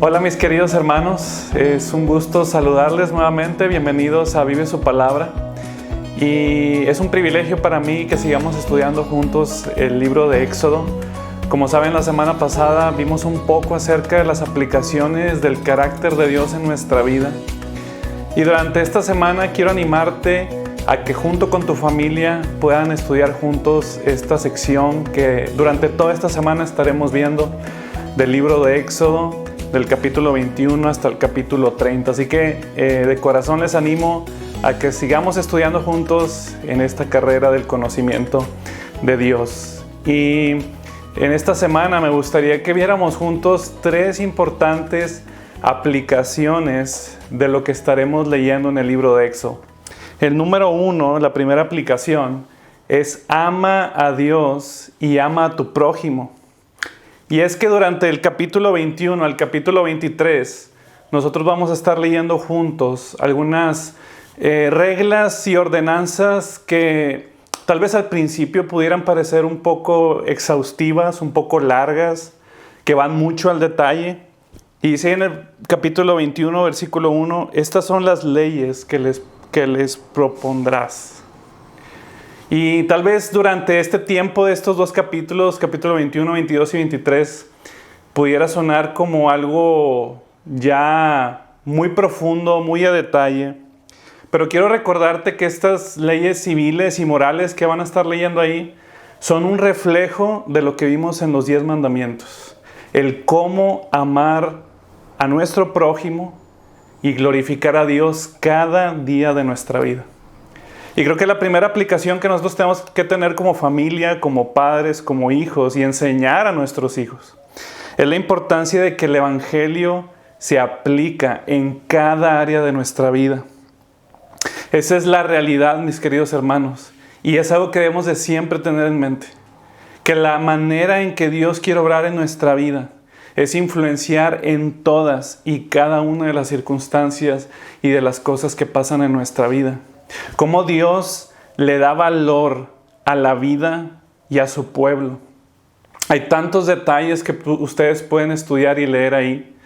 Hola mis queridos hermanos, es un gusto saludarles nuevamente, bienvenidos a Vive su Palabra. Y es un privilegio para mí que sigamos estudiando juntos el libro de Éxodo. Como saben, la semana pasada vimos un poco acerca de las aplicaciones del carácter de Dios en nuestra vida. Y durante esta semana quiero animarte a que junto con tu familia puedan estudiar juntos esta sección que durante toda esta semana estaremos viendo del libro de Éxodo, del capítulo 21 hasta el capítulo 30. Así que de corazón les animo a que sigamos estudiando juntos en esta carrera del conocimiento de Dios. Y en esta semana me gustaría que viéramos juntos tres importantes aplicaciones de lo que estaremos leyendo en el libro de Éxodo. El número 1, la primera aplicación, es ama a Dios y ama a tu prójimo. Y es que durante el capítulo 21 al capítulo 23, nosotros vamos a estar leyendo juntos algunas reglas y ordenanzas que tal vez al principio pudieran parecer un poco exhaustivas, un poco largas, que van mucho al detalle. Y dice en el capítulo 21, versículo 1, estas son las leyes que les propondrás. Y tal vez durante este tiempo de estos dos capítulos, capítulo 21, 22 y 23, pudiera sonar como algo ya muy profundo, muy a detalle. Pero quiero recordarte que estas leyes civiles y morales que van a estar leyendo ahí son un reflejo de lo que vimos en los 10 mandamientos. El cómo amar a nuestro prójimo y glorificar a Dios cada día de nuestra vida. Y creo que la primera aplicación que nosotros tenemos que tener como familia, como padres, como hijos y enseñar a nuestros hijos es la importancia de que el Evangelio se aplica en cada área de nuestra vida. Esa es la realidad, mis queridos hermanos, y es algo que debemos de siempre tener en mente. Que la manera en que Dios quiere obrar en nuestra vida es influenciar en todas y cada una de las circunstancias y de las cosas que pasan en nuestra vida. Cómo Dios le da valor a la vida y a su pueblo. Hay tantos detalles que ustedes pueden estudiar y leer ahí.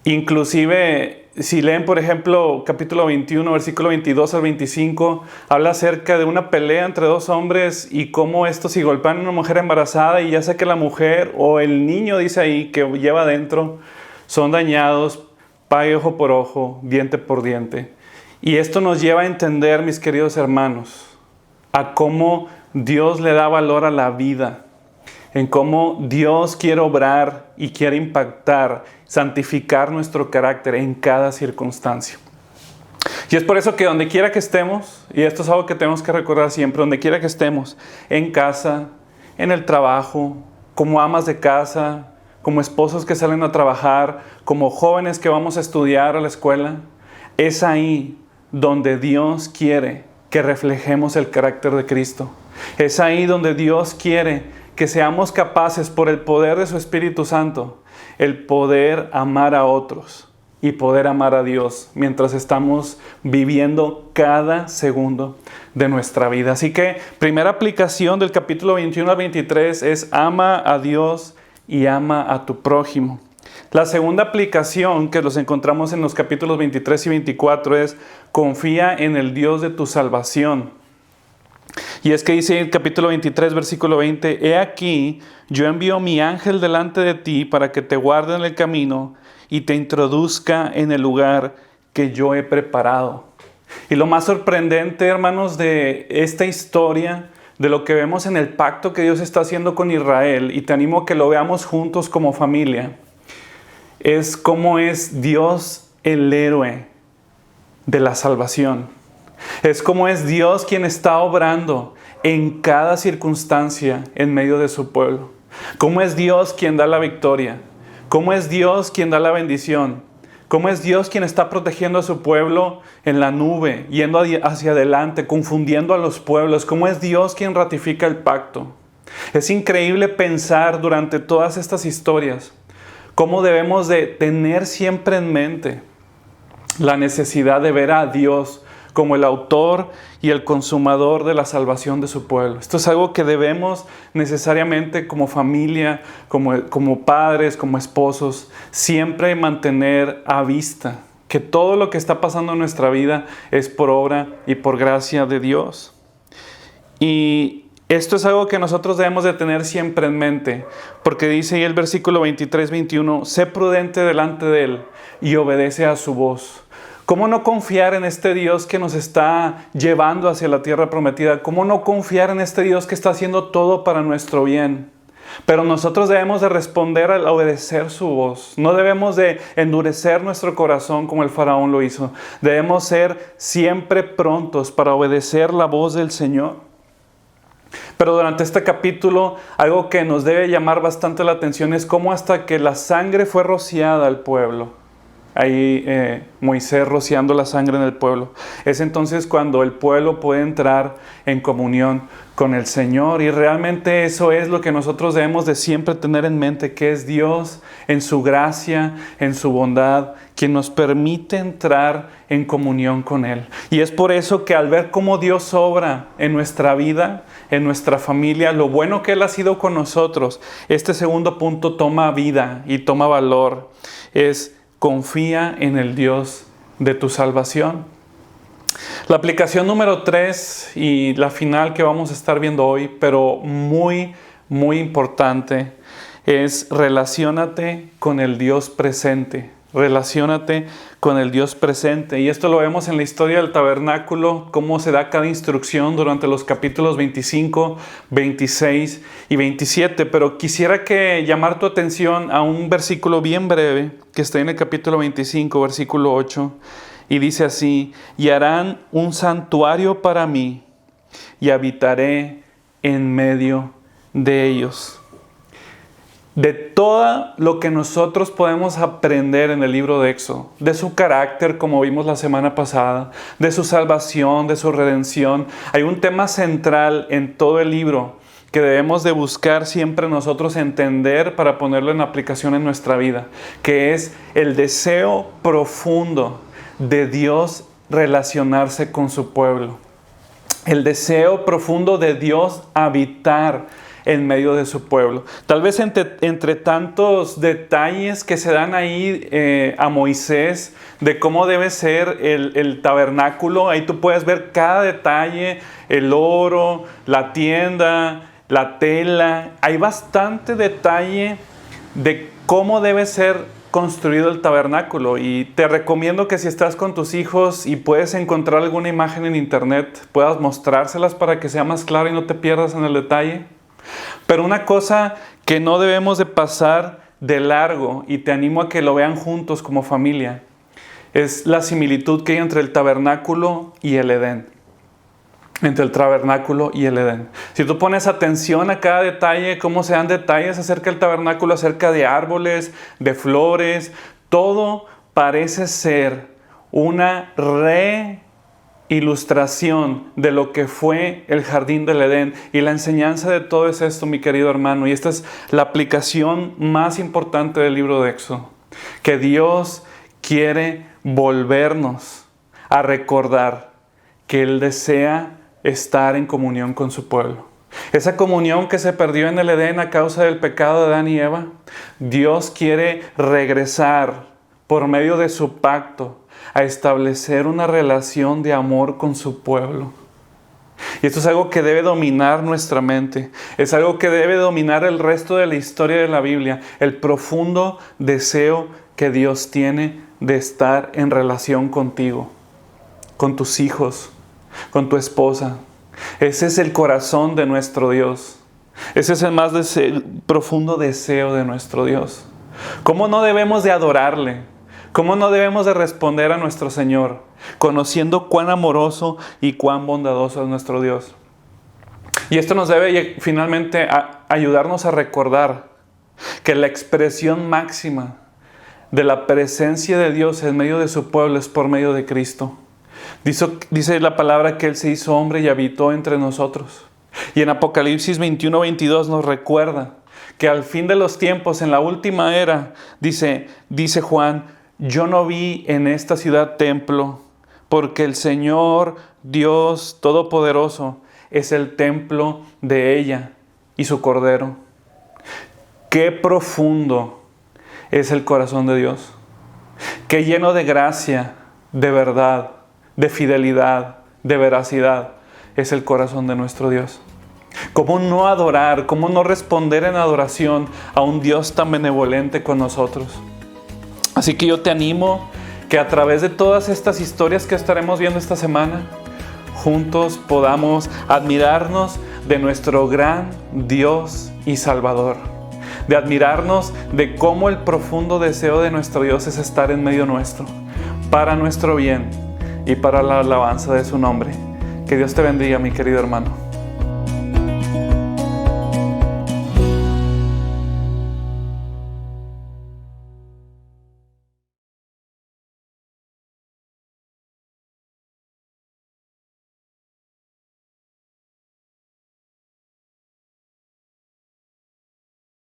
Inclusive, si leen, por ejemplo, capítulo 21, versículo 22 al 25, habla acerca de una pelea entre dos hombres y cómo estos si golpean a una mujer embarazada y ya sea que la mujer o el niño, dice ahí, que lleva adentro, son dañados, pague ojo por ojo, diente por diente. Y esto nos lleva a entender, mis queridos hermanos, a cómo Dios le da valor a la vida, en cómo Dios quiere obrar y quiere impactar, santificar nuestro carácter en cada circunstancia. Y es por eso que donde quiera que estemos, y esto es algo que tenemos que recordar siempre, donde quiera que estemos, en casa, en el trabajo, como amas de casa, como esposos que salen a trabajar, como jóvenes que vamos a estudiar a la escuela, es ahí donde Dios quiere que reflejemos el carácter de Cristo. Es ahí donde Dios quiere que seamos capaces, por el poder de su Espíritu Santo, el poder amar a otros y poder amar a Dios mientras estamos viviendo cada segundo de nuestra vida. Así que, primera aplicación del capítulo 21 al 23 es ama a Dios y ama a tu prójimo. La segunda aplicación que los encontramos en los capítulos 23 y 24 es confía en el Dios de tu salvación. Y es que dice en el capítulo 23, versículo 20, he aquí, yo envío mi ángel delante de ti para que te guarde en el camino y te introduzca en el lugar que yo he preparado. Y lo más sorprendente, hermanos, de esta historia, de lo que vemos en el pacto que Dios está haciendo con Israel, y te animo a que lo veamos juntos como familia, es cómo es Dios el héroe de la salvación. Es como es Dios quien está obrando en cada circunstancia en medio de su pueblo. Cómo es Dios quien da la victoria. Cómo es Dios quien da la bendición. Cómo es Dios quien está protegiendo a su pueblo en la nube, yendo hacia adelante, confundiendo a los pueblos. Cómo es Dios quien ratifica el pacto. Es increíble pensar durante todas estas historias cómo debemos de tener siempre en mente la necesidad de ver a Dios como el autor y el consumador de la salvación de su pueblo. Esto es algo que debemos necesariamente como familia, como padres, como esposos, siempre mantener a vista, que todo lo que está pasando en nuestra vida es por obra y por gracia de Dios. Y esto es algo que nosotros debemos de tener siempre en mente, porque dice ahí el versículo 23-21, sé prudente delante de Él y obedece a su voz. ¿Cómo no confiar en este Dios que nos está llevando hacia la tierra prometida? ¿Cómo no confiar en este Dios que está haciendo todo para nuestro bien? Pero nosotros debemos de responder al obedecer su voz. No debemos de endurecer nuestro corazón como el faraón lo hizo. Debemos ser siempre prontos para obedecer la voz del Señor. Pero durante este capítulo, algo que nos debe llamar bastante la atención es cómo hasta que la sangre fue rociada al pueblo. Ahí Moisés rociando la sangre en el pueblo. Es entonces cuando el pueblo puede entrar en comunión con el Señor. Y realmente eso es lo que nosotros debemos de siempre tener en mente, que es Dios en su gracia, en su bondad, quien nos permite entrar en comunión con Él. Y es por eso que al ver cómo Dios obra en nuestra vida, en nuestra familia, lo bueno que Él ha sido con nosotros, este segundo punto toma vida y toma valor. Es confía en el Dios de tu salvación. La aplicación número 3 y la final que vamos a estar viendo hoy, pero muy, muy importante, es relaciónate con el Dios presente. Relaciónate con el Dios presente. Y esto lo vemos en la historia del tabernáculo, cómo se da cada instrucción durante los capítulos 25, 26 y 27. Pero quisiera llamar tu atención a un versículo bien breve que está en el capítulo 25, versículo 8. Y dice así: y harán un santuario para mí y habitaré en medio de ellos. De todo lo que nosotros podemos aprender en el libro de Éxodo, de su carácter, como vimos la semana pasada, de su salvación, de su redención, hay un tema central en todo el libro que debemos de buscar siempre nosotros entender para ponerlo en aplicación en nuestra vida, que es el deseo profundo de Dios relacionarse con su pueblo. El deseo profundo de Dios habitar en medio de su pueblo. Tal vez entre tantos detalles que se dan ahí a Moisés de cómo debe ser el tabernáculo, ahí tú puedes ver cada detalle, el oro, la tienda, la tela. Hay bastante detalle de cómo debe ser construido el tabernáculo, y te recomiendo que si estás con tus hijos y puedes encontrar alguna imagen en internet, puedas mostrárselas para que sea más claro y no te pierdas en el detalle. Pero una cosa que no debemos de pasar de largo, y te animo a que lo vean juntos como familia, es la similitud que hay entre el tabernáculo y el Edén. Entre el tabernáculo y el Edén. Si tú pones atención a cada detalle, cómo se dan detalles acerca del tabernáculo, acerca de árboles, de flores, todo parece ser una ilustración de lo que fue el jardín del Edén. Y la enseñanza de todo es esto, mi querido hermano, y esta es la aplicación más importante del libro de Éxodo, que Dios quiere volvernos a recordar que Él desea estar en comunión con su pueblo. Esa comunión que se perdió en el Edén a causa del pecado de Adán y Eva, Dios quiere regresar por medio de su pacto a establecer una relación de amor con su pueblo. Y esto es algo que debe dominar nuestra mente. Es algo que debe dominar el resto de la historia de la Biblia. El profundo deseo que Dios tiene de estar en relación contigo, con tus hijos, con tu esposa. Ese es el corazón de nuestro Dios. Ese es el más profundo deseo de nuestro Dios. ¿Cómo no debemos de adorarle? ¿Cómo no debemos de responder a nuestro Señor, conociendo cuán amoroso y cuán bondadoso es nuestro Dios? Y esto nos debe finalmente ayudarnos a recordar que la expresión máxima de la presencia de Dios en medio de su pueblo es por medio de Cristo. Dice la palabra que Él se hizo hombre y habitó entre nosotros. Y en Apocalipsis 21-22 nos recuerda que al fin de los tiempos, en la última era, dice Juan: yo no vi en esta ciudad templo, porque el Señor Dios Todopoderoso es el templo de ella y su Cordero. Qué profundo es el corazón de Dios. Qué lleno de gracia, de verdad, de fidelidad, de veracidad es el corazón de nuestro Dios. ¿Cómo no adorar, cómo no responder en adoración a un Dios tan benevolente con nosotros? Así que yo te animo que a través de todas estas historias que estaremos viendo esta semana, juntos podamos admirarnos de nuestro gran Dios y Salvador. De admirarnos de cómo el profundo deseo de nuestro Dios es estar en medio nuestro, para nuestro bien y para la alabanza de su nombre. Que Dios te bendiga, mi querido hermano.